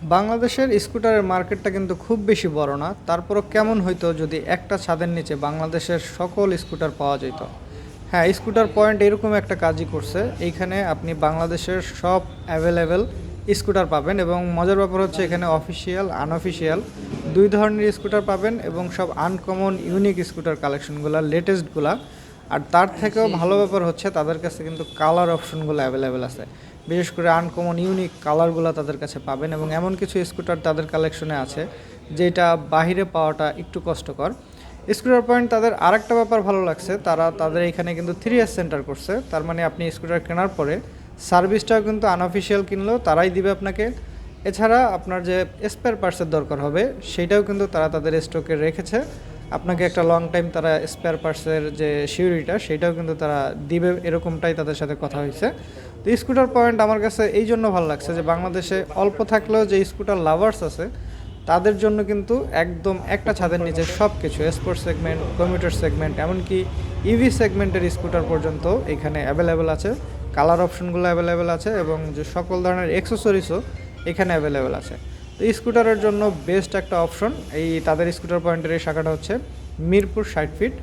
বাংলাদেশের স্কুটারের মার্কেটটা কিন্তু খুব বেশি বড় না, তারপরও কেমন হইতো যদি একটা ছাদের নিচে বাংলাদেশের সকল স্কুটার পাওয়া যেত। হ্যাঁ, স্কুটার পয়েন্ট এরকম একটা কাজই করছে। এইখানে আপনি বাংলাদেশের সব অ্যাভেলেবেল স্কুটার পাবেন এবং মজার ব্যাপার হচ্ছে এখানে অফিসিয়াল আনঅফিসিয়াল দুই ধরনের স্কুটার পাবেন এবং সব আনকমন ইউনিক স্কুটার কালেকশনগুলো লেটেস্টগুলা। আর তার থেকেও ভালো ব্যাপার হচ্ছে তাদের কাছে কিন্তু কালার অপশনগুলো অ্যাভেলেবেল আছে। বিশেষ করে আনকমন ইউনিক কালারগুলো তাদের কাছে পাবেন এবং এমন কিছু স্কুটার তাদের কালেকশনে আছে যেটা বাহিরে পাওয়াটা একটু কষ্টকর। স্কুটার পয়েন্ট তাদের আরেকটা ব্যাপার ভালো লাগছে, তারা তাদের এখানে কিন্তু 3S সেন্টার করছে। তার মানে আপনি স্কুটার কেনার পরে সার্ভিসটাও কিন্তু আনঅফিসিয়াল কিনলেও তারাই দিবে আপনাকে। এছাড়া আপনার যে স্পেয়ার পার্টসের দরকার হবে সেইটাও কিন্তু তারা তাদের স্টকে রেখেছে। আপনাকে একটা লং টাইম তারা স্পেয়ার পার্টসের যে সিউরিটা সেটাও কিন্তু তারা দিবে, এরকমটাই তাদের সাথে কথা হয়েছে। তো স্কুটার পয়েন্ট আমার কাছে এই জন্য ভালো লাগছে যে বাংলাদেশে অল্প থাকলেও যে স্কুটার লাভার্স আছে তাদের জন্য কিন্তু একদম একটা ছাদের নিচে সব কিছু স্পোর্টস সেগমেন্ট, কমিউটার সেগমেন্ট, এমনকি ইভি সেগমেন্টের স্কুটার পর্যন্ত এখানে অ্যাভেলেবেল আছে। কালার অপশনগুলো অ্যাভেলেবেল আছে এবং যে সকল ধরনের অ্যাক্সেসরিজও এখানে অ্যাভেলেবেল আছে। তো স্কুটারের জন্য বেস্ট একটা অপশন এই তাদের স্কুটার পয়েন্টের এই শাখাটা হচ্ছে মিরপুর 60 ফিট।